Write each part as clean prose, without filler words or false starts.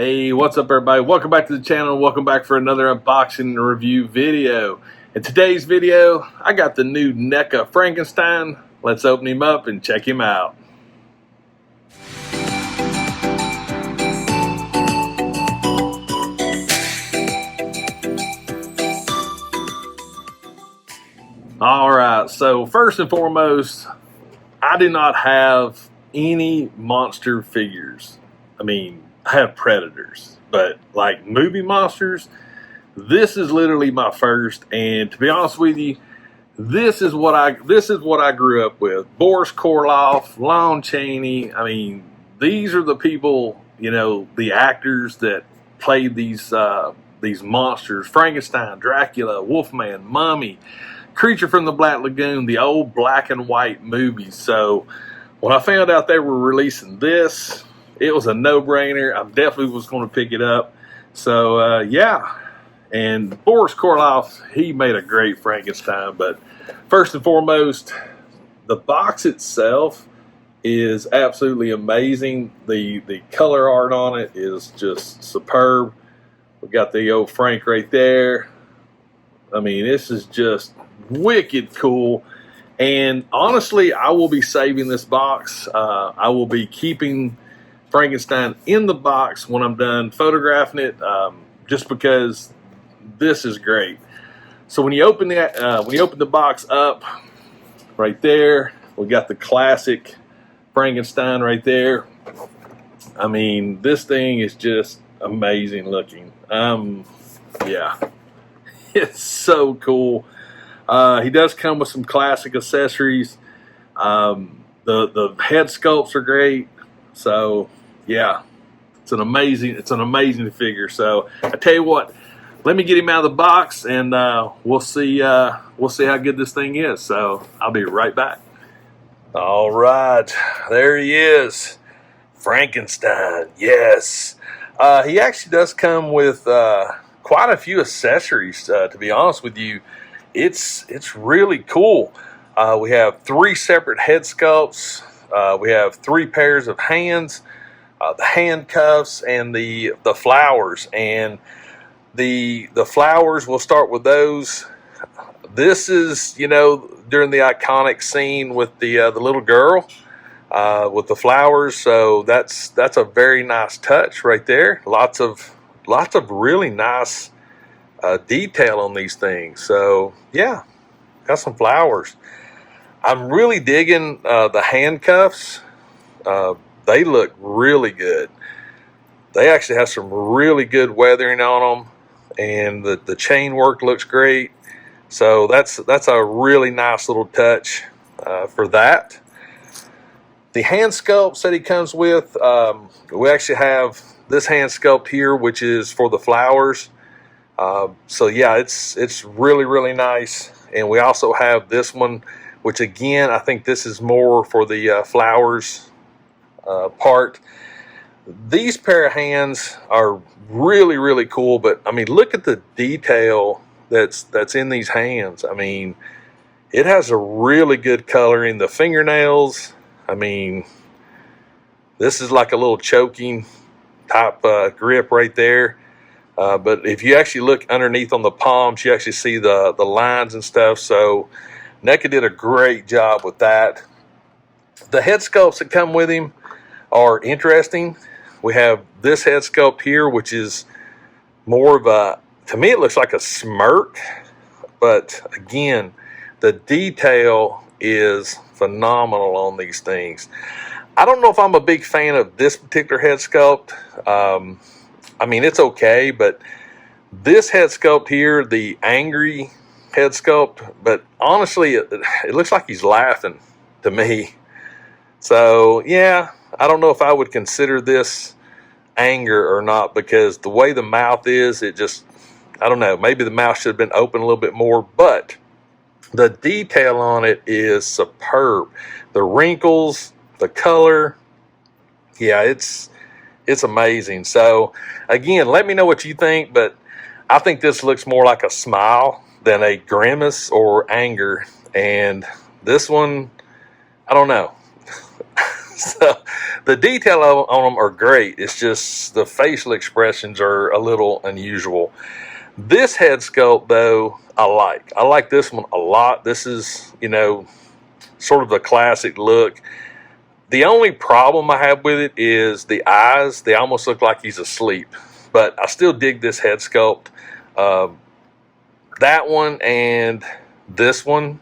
Hey, what's up everybody? Welcome back to the channel. Welcome back for another unboxing and review video. In today's video, I got the new Neca Frankenstein. Let's open him up and check him out. Alright, so first and foremost, I do not have any monster figures. I have Predators, but like movie monsters, this is literally my first. And to be honest with you, this is what I grew up with. Boris Karloff, Lon Chaney. These are the people, the actors that played these monsters: Frankenstein, Dracula, Wolfman, Mummy, Creature from the Black Lagoon, the old black and white movies. So when I found out they were releasing this, it was a no-brainer. I definitely was going to pick it up. So yeah, and Boris Karloff, he made a great Frankenstein. But first and foremost, the box itself is absolutely amazing. The color art on it is just superb. We got the old Frank right there. This is just wicked cool. And honestly, I will be saving this box. I will be keeping Frankenstein in the box when I'm done photographing it, just because this is great. So when you open the box up, right there, we got the classic Frankenstein right there. This thing is just amazing looking. Yeah, it's so cool. He does come with some classic accessories. The head sculpts are great. So yeah, it's an amazing figure. So I tell you what, let me get him out of the box, and we'll see how good this thing is. So I'll be right back. All right, there he is, Frankenstein. Yes, he actually does come with quite a few accessories. To be honest with you, it's really cool. We have 3 separate head sculpts. We have 3 pairs of hands, the handcuffs, and the flowers. And the flowers, we'll start with those. This is, during the iconic scene with the little girl with the flowers. So that's a very nice touch right there. Lots of really nice detail on these things. So yeah, got some flowers. I'm really digging the handcuffs. They look really good. They actually have some really good weathering on them, and the chain work looks great. So that's a really nice little touch for that. The hand sculpts that he comes with, we actually have this hand sculpt here, which is for the flowers. So yeah, it's really nice. And we also have this one, which again, I think this is more for the flowers part. These pair of hands are really cool, but look at the detail that's in these hands. It has a really good coloring. The fingernails, this is like a little choking type grip right there. But if you actually look underneath on the palms, you actually see the lines and stuff. So Neca did a great job with that. The head sculpts that come with him are interesting. We have this head sculpt here, which is more of to me, it looks like a smirk. But again, the detail is phenomenal on these things. I don't know if I'm a big fan of this particular head sculpt. It's okay, but this head sculpt here, the angry head sculpt, but honestly, it looks like he's laughing to me. So yeah, I don't know if I would consider this anger or not, because the way the mouth is, I don't know, maybe the mouth should have been open a little bit more, but the detail on it is superb. The wrinkles, the color, yeah, it's amazing. So again, let me know what you think, but I think this looks more like a smile than a grimace or anger. And this one, I don't know. So the detail on them are great. It's just the facial expressions are a little unusual. This head sculpt, though, I like. I like this one a lot. This is, you know, sort of the classic look. The only problem I have with it is the eyes. They almost look like he's asleep. But I still dig this head sculpt. That one and this one,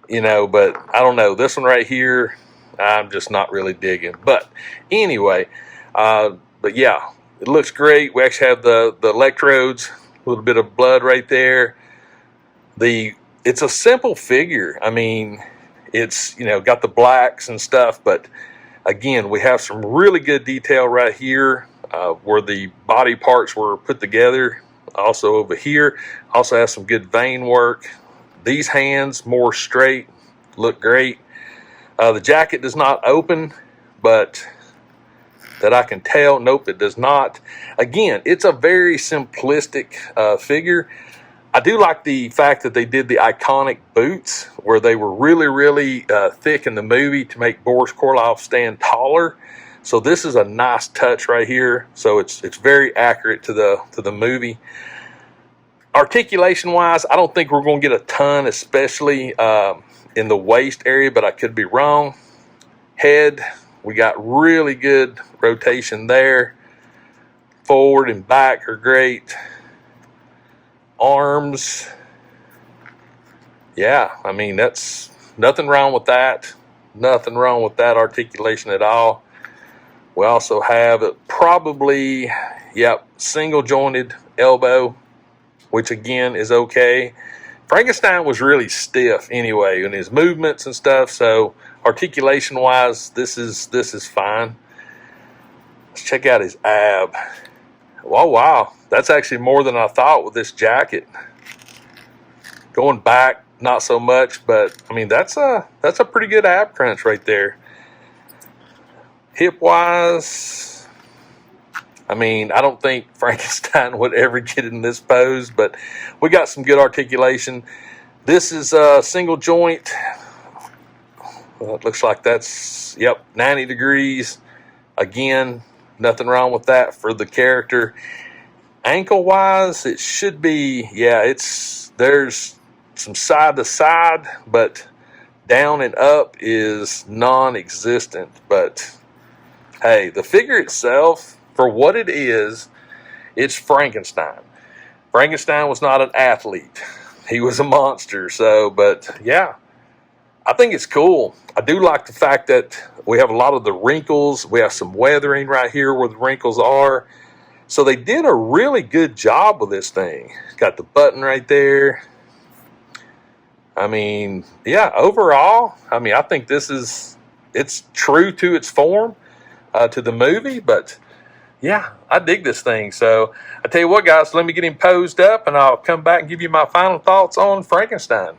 you know, but I don't know. This one right here, I'm just not really digging. But anyway, but yeah, it looks great. We actually have the electrodes, a little bit of blood right there. It's a simple figure. I mean, it's, you know, got the blacks and stuff, but again, we have some really good detail right here where the body parts were put together. Also over here, also has some good vein work. These hands more straight, look great. The jacket does not open, but that I can tell, nope, it does not. Again, it's a very simplistic figure. I do like the fact that they did the iconic boots where they were really, really thick in the movie to make Boris Karloff stand taller. So this is a nice touch right here. So it's very accurate to the movie. Articulation wise, I don't think we're going to get a ton, especially in the waist area, but I could be wrong. Head, we got really good rotation there. Forward and back are great. Arms, yeah, I mean, that's nothing wrong with that. Nothing wrong with that articulation at all. We also have probably, yep, single jointed elbow, which again is okay. Frankenstein was really stiff anyway in his movements and stuff, so articulation wise, this is fine. Let's check out his ab. Oh wow, that's actually more than I thought with this jacket. Going back, not so much, but I mean that's a pretty good ab crunch right there. Hip wise, I mean, I don't think Frankenstein would ever get in this pose, but we got some good articulation. This is a single joint. Well, it looks like that's, yep, 90 degrees. Again, nothing wrong with that for the character. Ankle wise, it should be, yeah, there's some side to side, but down and up is non-existent. But hey, the figure itself, for what it is, it's Frankenstein. Frankenstein was not an athlete. He was a monster. So, but yeah, I think it's cool. I do like the fact that we have a lot of the wrinkles. We have some weathering right here where the wrinkles are. So they did a really good job with this thing. Got the button right there. I mean, yeah, overall, I mean, I think it's true to its form, to the movie, but yeah, I dig this thing. So I tell you what, guys, let me get him posed up and I'll come back and give you my final thoughts on Frankenstein.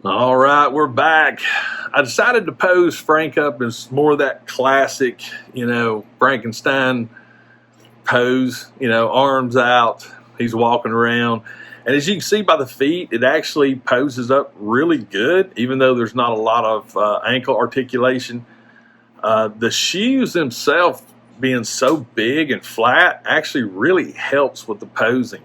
All right, we're back. I decided to pose Frank up as more of that classic, you know, Frankenstein pose, you know, arms out. He's walking around. And as you can see by the feet, it actually poses up really good, even though there's not a lot of ankle articulation. The shoes themselves being so big and flat actually really helps with the posing.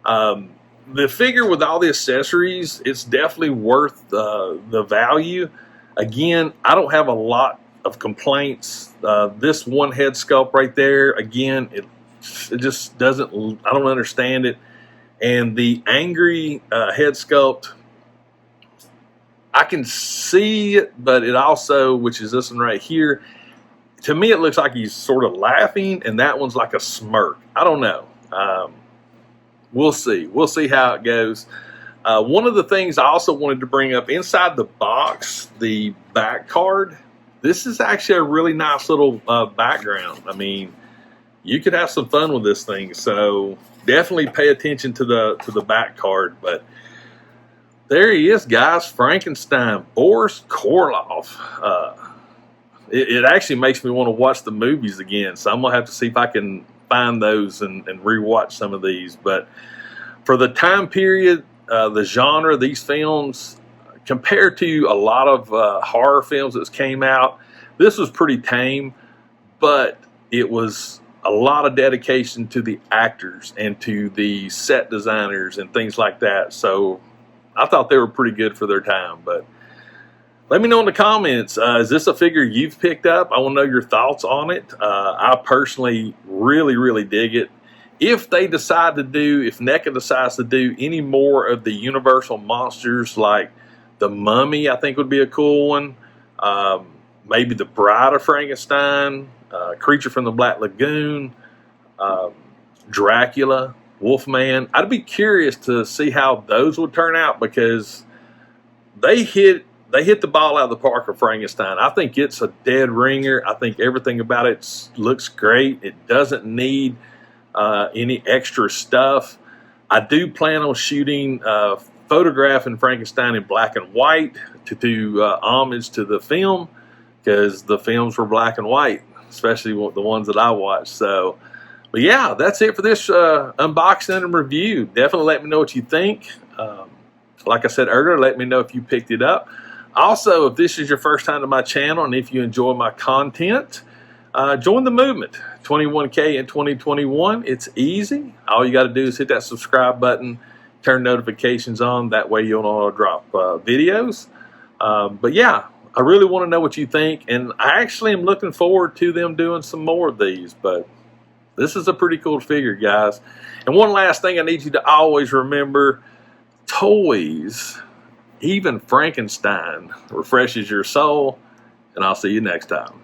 The figure with all the accessories, it's definitely worth the value. Again, I don't have a lot of complaints. This one head sculpt right there, again, it just doesn't, I don't understand it. And the angry head sculpt, I can see it, but it also, which is this one right here, to me it looks like he's sort of laughing, and that one's like a smirk. I don't know. We'll see. We'll see how it goes. One of the things I also wanted to bring up, inside the box, the back card, this is actually a really nice little background. I mean, you could have some fun with this thing, so definitely pay attention to the back card. But there he is, guys, Frankenstein, Boris Karloff. It actually makes me want to watch the movies again, so I'm going to have to see if I can find those and rewatch some of these. But for the time period, the genre, these films, compared to a lot of horror films that came out, this was pretty tame, but it was a lot of dedication to the actors and to the set designers and things like that. So I thought they were pretty good for their time. But let me know in the comments, is this a figure you've picked up? I want to know your thoughts on it. I personally really dig it. If they decide to do, if NECA decides to do any more of the Universal Monsters, like the Mummy, I think would be a cool one. Maybe the Bride of Frankenstein, Creature from the Black Lagoon, Dracula, Wolfman. I'd be curious to see how those would turn out, because they hit the ball out of the park of Frankenstein. I think it's a dead ringer. I think everything about it looks great. It doesn't need any extra stuff. I do plan on shooting, photographing Frankenstein in black and white to do homage to the film, because the films were black and white, especially the ones that I watched. So, but yeah, that's it for this unboxing and review. Definitely let me know what you think. Like I said earlier, let me know if you picked it up. Also, if this is your first time to my channel and if you enjoy my content, join the movement. 21K in 2021. It's easy. All you got to do is hit that subscribe button, turn notifications on. That way you'll know I'll drop videos. But yeah, I really want to know what you think, and I actually am looking forward to them doing some more of these. But this is a pretty cool figure, guys. And one last thing I need you to always remember: toys, even Frankenstein, refreshes your soul. And I'll see you next time.